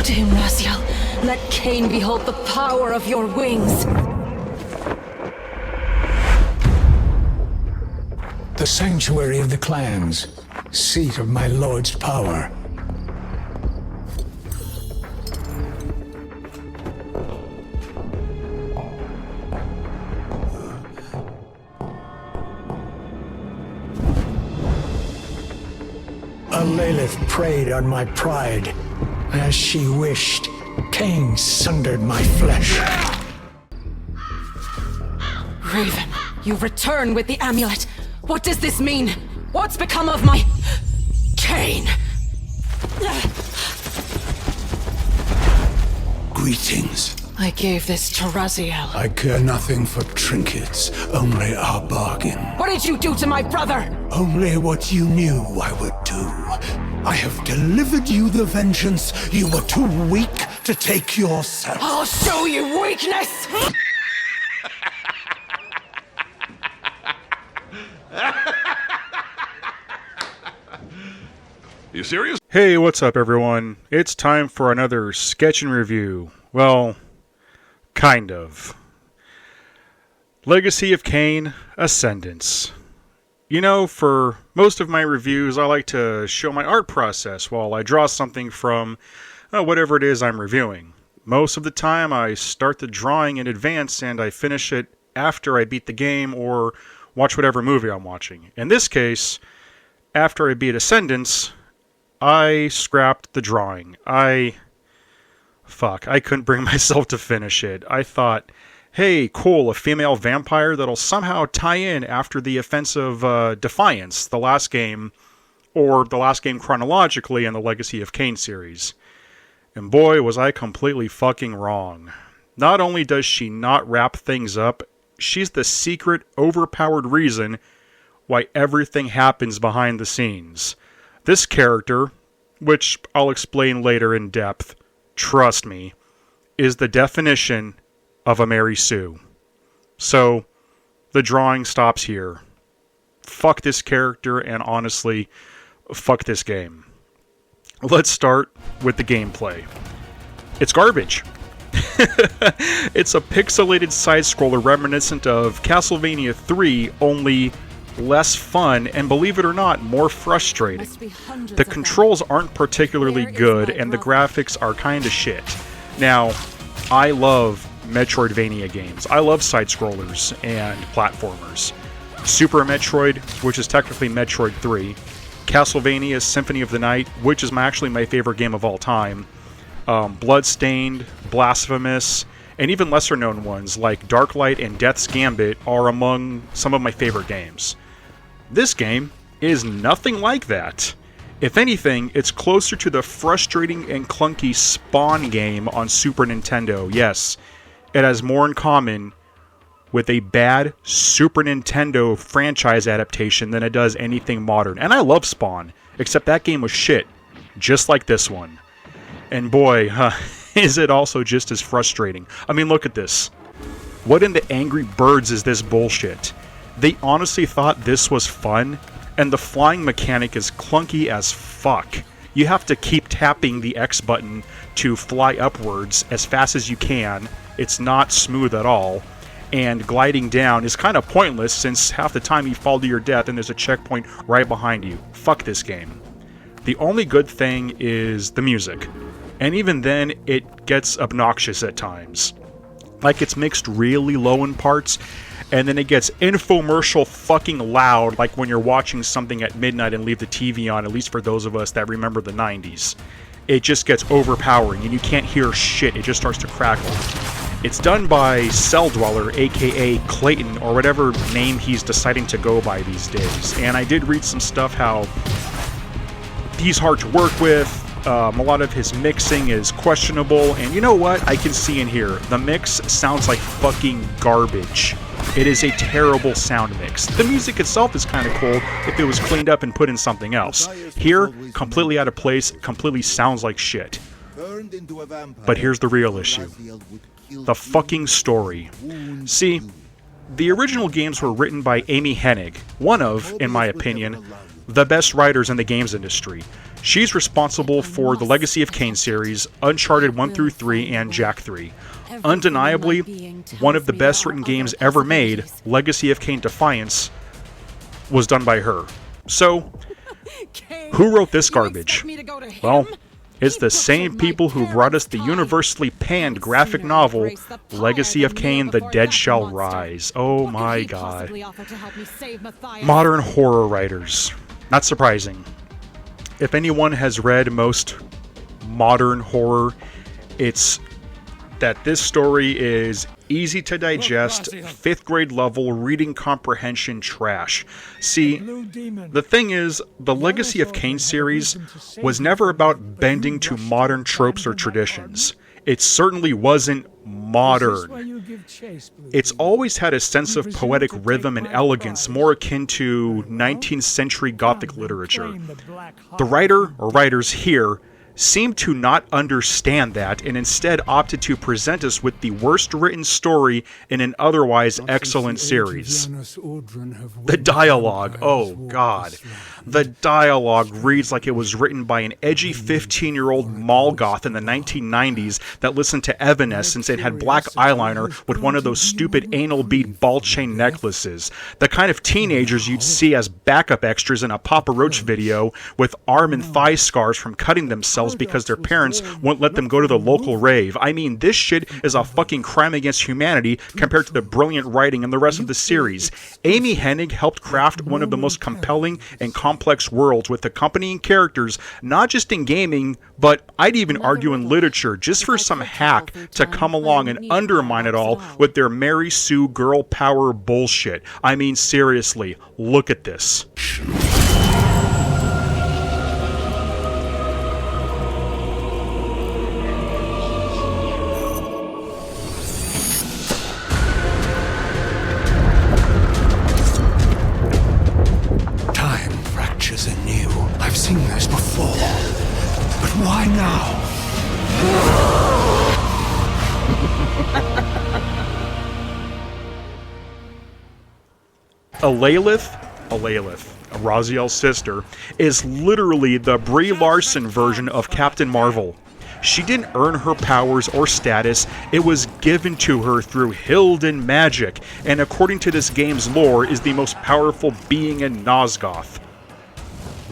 to him, Raziel. Let Kain behold the power of your wings. The sanctuary of the clans, seat of my lord's power. Lilith preyed on my pride. As she wished, Kain sundered my flesh. Raven, you return with the amulet. What does this mean? What's become of my... Kain? Greetings. I gave this to Raziel. I care nothing for trinkets, only our bargain. What did you do to my brother? Only what you knew I would do. I have delivered you the vengeance you were too weak to take yourself. I'll show you weakness! You serious? Hey, what's up everyone? It's time for another sketch and review. Well, kind of. Legacy of Kain Ascendance. You know, for most of my reviews, I like to show my art process while I draw something from whatever it is I'm reviewing. Most of the time, I start the drawing in advance and I finish it after I beat the game or watch whatever movie I'm watching. In this case, after I beat Ascendance, I scrapped the drawing. I couldn't bring myself to finish it. I thought, hey, cool, a female vampire that'll somehow tie in after the Offense of Defiance, the last game, or the last game chronologically in the Legacy of Kain series. And boy, was I completely fucking wrong. Not only does she not wrap things up, she's the secret, overpowered reason why everything happens behind the scenes. This character, which I'll explain later in depth, trust me, is the definition of a Mary Sue. So, the drawing stops here. Fuck this character, and honestly, fuck this game. Let's start with the gameplay. It's garbage. It's a pixelated side-scroller reminiscent of Castlevania 3, only less fun, and believe it or not, more frustrating. The controls aren't particularly good, and the graphics are kinda shit. Now, I love Metroidvania games. I love side-scrollers and platformers. Super Metroid, which is technically Metroid 3. Castlevania Symphony of the Night, which is actually my favorite game of all time. Bloodstained, Blasphemous, and even lesser-known ones like Darklight and Death's Gambit are among some of my favorite games. This game is nothing like that. If anything, it's closer to the frustrating and clunky Spawn game on Super Nintendo. Yes, it has more in common with a bad Super Nintendo franchise adaptation than it does anything modern. And I love Spawn, except that game was shit, just like this one. And boy, is it also just as frustrating. I mean, look at this. What in the Angry Birds is this bullshit? They honestly thought this was fun, and the flying mechanic is clunky as fuck. You have to keep tapping the X button to fly upwards as fast as you can. It's not smooth at all. And gliding down is kind of pointless since half the time you fall to your death and there's a checkpoint right behind you. Fuck this game. The only good thing is the music. And even then, it gets obnoxious at times. Like, it's mixed really low in parts, and then it gets infomercial fucking loud, like when you're watching something at midnight and leave the TV on, at least for those of us that remember the 90s. It just gets overpowering, and you can't hear shit, it just starts to crackle. It's done by Cell Dweller, aka Clayton, or whatever name he's deciding to go by these days. And I did read some stuff how he's hard to work with, a lot of his mixing is questionable, and you know what? I can see in here, the mix sounds like fucking garbage. It is a terrible sound mix. The music itself is kind of cool if it was cleaned up and put in something else. Here, completely out of place, completely sounds like shit. But here's the real issue. The fucking story. See, the original games were written by Amy Hennig, one of, in my opinion, the best writers in the games industry. She's responsible for the Legacy of Kain series, Uncharted 1 through 3, and Jak 3. Undeniably, one of the best written games ever made, Legacy of Kain Defiance, was done by her. So, who wrote this garbage? Well, it's the same people who brought us the universally panned graphic novel, Legacy of Kain, The Dead Shall Rise. Oh my god. Modern horror writers. Not surprising. If anyone has read most modern horror, it's that this story is easy to digest, 5th grade level reading comprehension trash. See, the thing is, the Legacy of Kain series was never about bending to modern tropes or traditions. It certainly wasn't modern. It's always had a sense of poetic rhythm and elegance more akin to 19th century Gothic literature. The writer or writers here seemed to not understand that and instead opted to present us with the worst written story in an otherwise excellent series. The dialogue, oh god. The dialogue reads like it was written by an edgy 15-year-old mall goth in the 1990s that listened to Evanescence and had black eyeliner with one of those stupid anal bead ball chain necklaces. The kind of teenagers you'd see as backup extras in a Papa Roach video with arm and thigh scars from cutting themselves because their parents won't let them go to the local rave. I mean, this shit is a fucking crime against humanity compared to the brilliant writing in the rest of the series. Amy Hennig helped craft one of the most compelling and complex worlds with accompanying characters, not just in gaming, but I'd even argue in literature, just for some hack to come along and undermine it all with their Mary Sue girl power bullshit. I mean, seriously, look at this. I've seen this before, but why now? Alaylath, Raziel's sister, is literally the Brie Larson version of Captain Marvel. She didn't earn her powers or status, it was given to her through Hilden magic, and according to this game's lore, is the most powerful being in Nosgoth.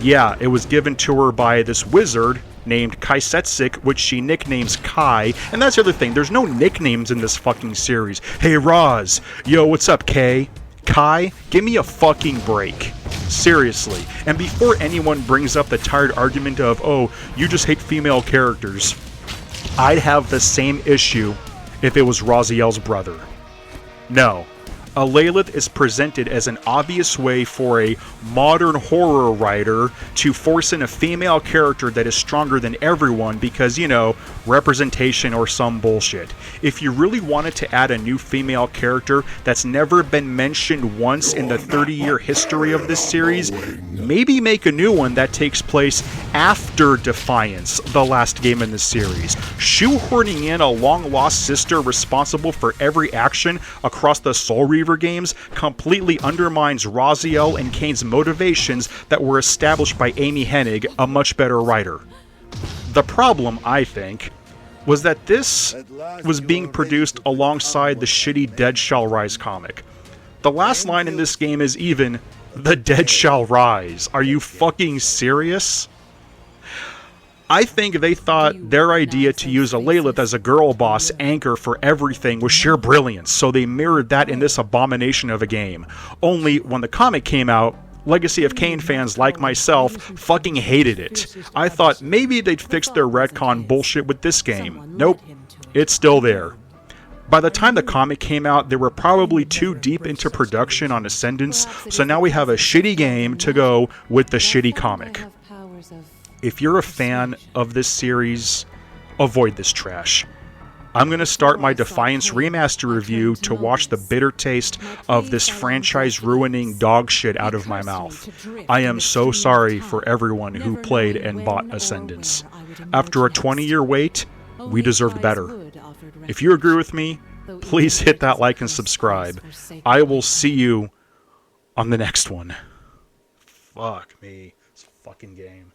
Yeah, it was given to her by this wizard named Kaisetsik, which she nicknames Kai, and that's the other thing, there's no nicknames in this fucking series. Hey Roz, yo, what's up, Kay? Kai, give me a fucking break. Seriously. And before anyone brings up the tired argument of, oh, you just hate female characters, I'd have the same issue if it was Raziel's brother. No. Alaylath is presented as an obvious way for a modern horror writer to force in a female character that is stronger than everyone because, you know, representation or some bullshit. If you really wanted to add a new female character that's never been mentioned once in the 30-year history of this series, maybe make a new one that takes place after Defiance, the last game in the series. Shoehorning in a long-lost sister responsible for every action across the Soul Reaver games completely undermines Raziel and Kain's motivations that were established by Amy Hennig, a much better writer. The problem, I think, was that this was being produced alongside the shitty Dead Shall Rise comic. The last line in this game is even, "The dead shall rise." Are you fucking serious? I think they thought their idea to use Alaylath as a girl boss anchor for everything was sheer brilliance, so they mirrored that in this abomination of a game. Only, when the comic came out, Legacy of Kain fans like myself fucking hated it. I thought maybe they'd fix their retcon bullshit with this game. Nope, it's still there. By the time the comic came out, they were probably too deep into production on Ascendance, so now we have a shitty game to go with the shitty comic. If you're a fan of this series, avoid this trash. I'm going to start my Defiance Remaster review to wash the bitter taste of this franchise-ruining dog shit out of my mouth. I am so sorry for everyone who played and bought Ascendance. After a 20-year wait, we deserved better. If you agree with me, please hit that like and subscribe. I will see you on the next one. Fuck me. This fucking game.